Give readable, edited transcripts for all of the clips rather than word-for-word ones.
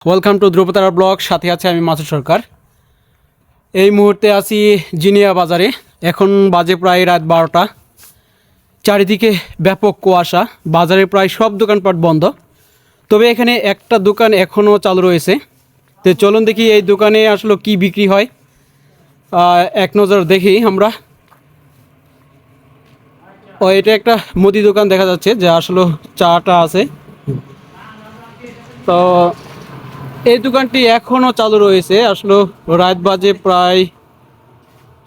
Welcome to Dhrubatara blog. সাথে আছে আমি মাসুদ সরকার। এই মুহূর্তে আছি জিনিয়া বাজারে। এখন বাজে প্রায় রাত 12টা। চারিদিকে ব্যাপক কুয়াশা, বাজারে প্রায় সব দোকানপাট বন্ধ, তবে এখানে একটা দোকান এখনও চালু রয়েছে। তো চলুন দেখি এই দোকানে আসলে কি বিক্রি হয়, এক নজর দেখি আমরা। এটা একটা মুদি দোকান দেখা যাচ্ছে, যে আসলে চাটা আছে। তো এই দোকানটি এখনও চালু রয়েছে। আসলে রাত বাজে প্রায়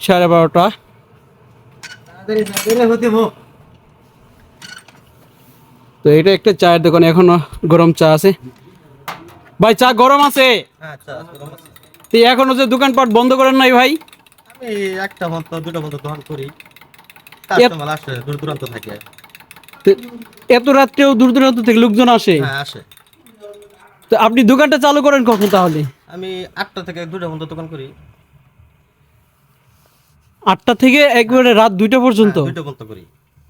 12:30। তো এটা একটা চায়ের দোকান, এখনো গরম চা আছে। ভাই, চা গরম আছে? তো এখনো যে দোকানপাট বন্ধ করেন নাই ভাই? আমি একটা মত দুটো মত দোকান করি, কাস্টমার আসে দূর দূরান্ত থেকে। তো এত রাত্রেও দূর দূরান্ত থেকে লোকজন আসে? হ্যাঁ, আসে। তো আপনি দোকানটা চালু করেন কখন তাহলে? আমি 8টা থেকে 2টা মত দোকান করি। 8টা থেকে একবারে রাত 2টা পর্যন্ত? 2টা মত করি।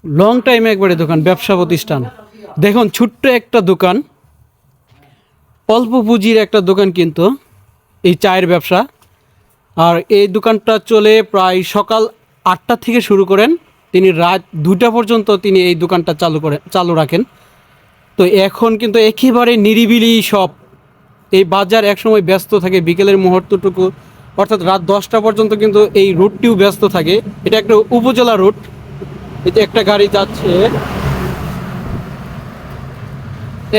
লং টাইম একবারে দোকান, ব্যবসা প্রতিষ্ঠান। দেখুন, ছোট্ট একটা দোকান, অল্প পুঁজির একটা দোকান, কিন্তু এই চায়ের ব্যবসা। আর এই দোকানটা চলে প্রায় সকাল 8টা থেকে শুরু করেন, তিনি রাত 2টা পর্যন্ত তিনি এই দোকানটা চালু রাখেন। তো এখন কিন্তু একেবারে নিরিবিলি সব। এই বাজার একসময় ব্যস্ত থাকে বিকেলের মুহূর্তটুকু, অর্থাৎ রাত 10টা পর্যন্ত কিন্তু এই রুটটিও ব্যস্ত থাকে। এটা একটা উপজেলা রুট। এই যে একটা গাড়ি যাচ্ছে,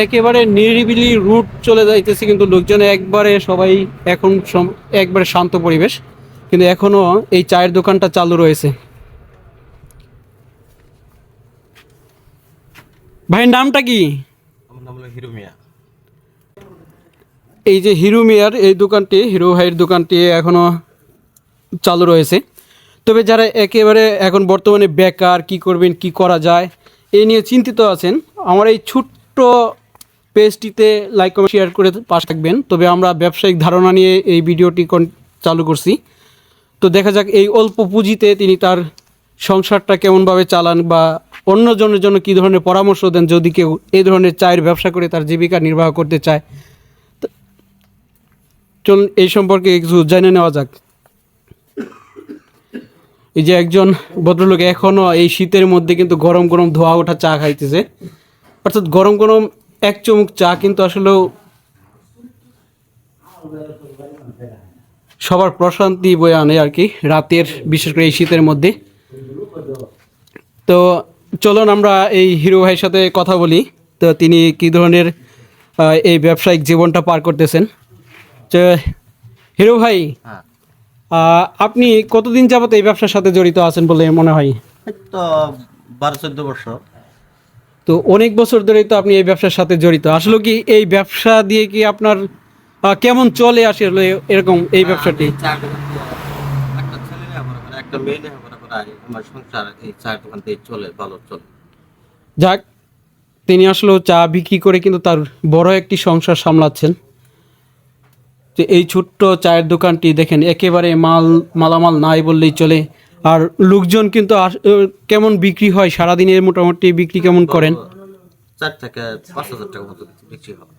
একেবারে নিরিবিলি রুট চলে যাইতেছে, কিন্তু লোকজন একবারে সবাই এখন একবারে শান্ত পরিবেশ, কিন্তু এখনো এই চায়ের দোকানটা চালু রয়েছে। ভাইয়ের নামটা কি? আমার নাম হলো হিরো মিয়া। এই যে হিরো মিয়ার এই দোকানটি, হিরো ভাইয়ের দোকানটি এখনো চালু রয়েছে। তবে যারা একেবারে এখন বর্তমানে বেকার, কি করবেন, কি করা যায়, এই নিয়ে চিন্তিত আছেন, আমার এই ছোট্ট পেজটিতে লাইক কমেন্ট শেয়ার করে পাশে থাকবেন। তবে আমরা ব্যবসায়িক ধারণা নিয়ে এই ভিডিওটি চালু করছি। তো দেখা যাক এই অল্প পুঁজিতে তিনি তার সংসারটা কেমনভাবে চালান, বা অন্যজনের জন্য কী ধরনের পরামর্শ দেন যদি কেউ এই ধরনের চায়ের ব্যবসা করে তার জীবিকা নির্বাহ করতে চায়। চলুন এই সম্পর্কে কিছু জেনে নেওয়া যাক। এই যে একজন ভদ্রলোক এখনও এই শীতের মধ্যে কিন্তু গরম গরম ধোয়া ওঠা চা খাইতেছে, অর্থাৎ গরম গরম এক চুমুক চা কিন্তু আসলেও সবার প্রশান্তি বয়ে আনে আর কি, রাতের, বিশেষ করে এই শীতের মধ্যে। তো চলুন আমরা এই হিরো ভাইয়ের সাথে কথা বলি, তো তিনি কী ধরনের এই ব্যবসায়িক জীবনটা পার করতেছেন। তো হিরো ভাই, হ্যাঁ, আপনি কতদিন যাবত এই ব্যবসার সাথে জড়িত আছেন বলে মনে হয়? তো 12-14 বছর। তো অনেক বছর ধরেই তো আপনি এই ব্যবসার সাথে জড়িত। আসলে কি এই ব্যবসা দিয়ে কি আপনার কেমন চলে আসলে এরকম এই ব্যবসাটি? একটা ছেলে নেওয়া মনে করে, একটা মেয়ে নেওয়া মনে করে, আমার সংসার এই চায়ের দোকান থেকে চলে, ভালো চলে। যাক, তিনি আসলে চা বিক্রি করে কিন্তু তার বড় একটি সংসার সামলাচ্ছেন। যে এই ছোট্ট চায়ের দোকানটি দেখেন, একেবারে মালামাল নাই বললেই চলে। আর লোকজন কিন্তু কেমন বিক্রি হয় সারাদিনের, মোটামুটি বিক্রি কেমন করেন? 4 থেকে 5,000 টাকা মতো বিক্রি হয়।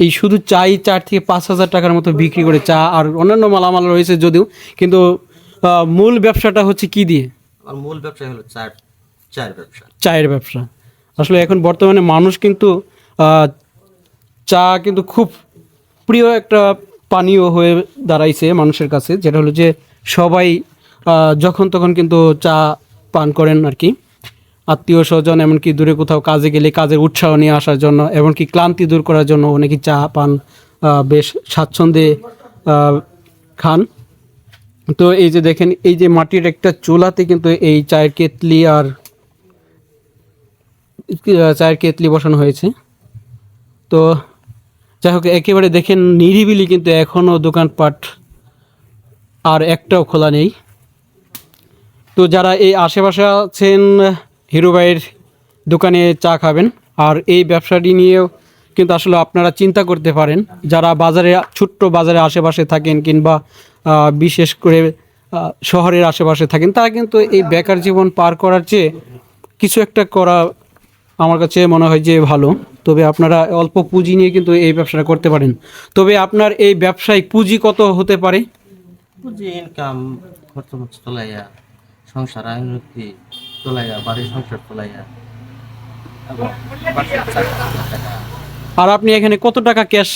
এই শুধু 4 থেকে 5,000 টাকার মতো বিক্রি করে চা, আর অন্যান্য মালামাল রয়েছে যদিও, কিন্তু মূল ব্যবসাটা হচ্ছে কি দিয়ে? আমার মূল ব্যবসা হলো চায়ের ব্যবসা। চায়ের ব্যবসা। আসলে এখন বর্তমানে মানুষ কিন্তু চা কিন্তু খুব প্রিয় একটা পানীয় হয়ে দাঁড়াইছে মানুষের কাছে, যেটা হলো যে সবাই যখন তখন কিন্তু চা পান করেন আর কি। আত্মীয় স্বজন, এমনকি দূরে কোথাও কাজে গেলে কাজের উৎসাহ নিয়ে আসার জন্য, এমনকি ক্লান্তি দূর করার জন্য অনেকে চা পান বেশ স্বাচ্ছন্দ্যে খান। তো এই যে দেখেন, এই যে মাটির একটা চুলাতে কিন্তু এই চায়ের কেতলি বসানো হয়েছে। তো যাই হোক, একেবারে দেখেন নিরিবিলি, কিন্তু এখনও দোকানপাট আর একটাও খোলা নেই। তো যারা এই আশেপাশে আছেন, হিরো ভাইয়ের দোকানে চা খাবেন, আর এই ব্যবসাটি নিয়েও কিন্তু আসলে আপনারা চিন্তা করতে পারেন। যারা ছোট্ট বাজারে আশেপাশে থাকেন, কিংবা বিশেষ করে শহরের আশেপাশে থাকেন, তারা কিন্তু এই বেকার জীবন পার করার চেয়ে কিছু একটা করা আমার কাছে মনে হয় যে ভালো। তবে আপনারা অল্প পুঁজি নিয়ে কিন্তু এই ব্যবসাটা করতে পারেন। তবে আপনার এই ব্যবসায় পুঁজি কত হতে পারে? পুঁজি ইনকাম খরচ মরচ চলাইয়া, সংসার উন্নতি চলাইয়া, বাড়ির সংসার চলাইয়া, এবং বাসার টাকা। আর আপনি এখানে কত টাকা ক্যাশ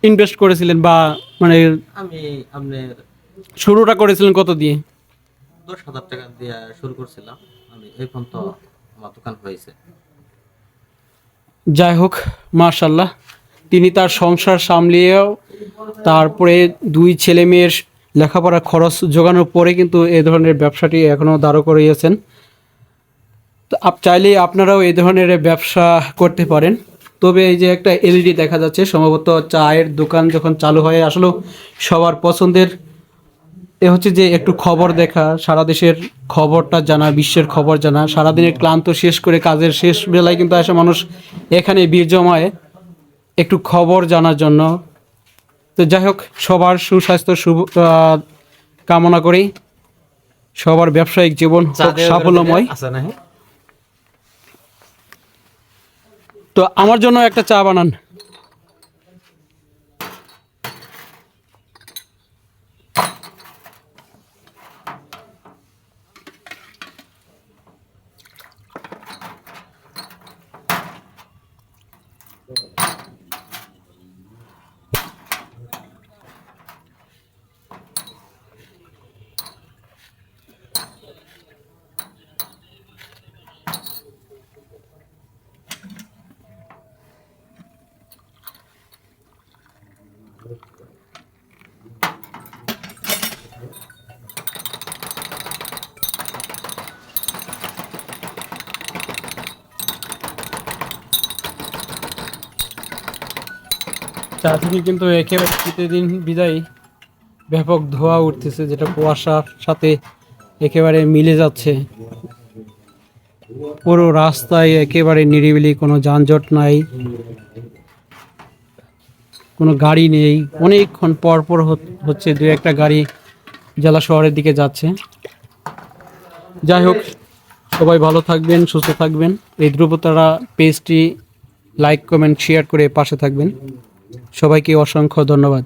ইনভেস্ট করেছিলেন, বা মানে আমি আপনার শুরুটা করেছিলেন কত দিয়ে? 10,000 টাকা দিয়ে শুরু করছিলাম। আমি এই পর্যন্ত আমার দোকান হয়েছে। যাই হোক, মাশাল্লাহ, তিনি তার সংসার সামলিয়েও, তারপরে 2 ছেলে মেয়ের লেখাপড়ার খরচ জোগানোর পরে কিন্তু এই ধরনের ব্যবসাটি এখনও দাঁড় করিয়েছেন। তো চাইলে আপনারাও এই ধরনের ব্যবসা করতে পারেন। তবে এই যে একটা এলইডি দেখা যাচ্ছে, সম্ভবত চায়ের দোকান যখন চালু হয় আসলে সবার পছন্দের এ হচ্ছে যে একটু খবর দেখা, সারা দেশের খবরটা জানা, বিশ্বের খবর জানা। সারাদিনের ক্লান্ত শেষ করে কাজের শেষ বেলায় কিন্তু আসে মানুষ এখানে ভিড় জমায় একটু খবর জানার জন্য। তো যাই হোক, সবার সুস্বাস্থ্য কামনা করি, সবার ব্যবসায়িক জীবন হোক সাফল্যময়। তো আমার জন্য একটা চা বানান। চা থেকে কিন্তু একেবারে শীতের দিন বিদায় ব্যাপক ধোঁয়া উঠতেছে, যেটা কুয়াশার সাথে একেবারে মিলে যাচ্ছে। পুরো রাস্তায় একেবারে নিরিবিলি, কোনো যানজট নাই, কোনো গাড়ি নেই। অনেকক্ষণ পর পর হচ্ছে 2-1টা গাড়ি জেলা শহরের দিকে যাচ্ছে। যাই হোক, সবাই ভালো থাকবেন, সুস্থ থাকবেন। এই ধ্রুবতারা পেজটি লাইক, কমেন্ট, শেয়ার করে পাশে থাকবেন। সবাইকে অসংখ্য ধন্যবাদ।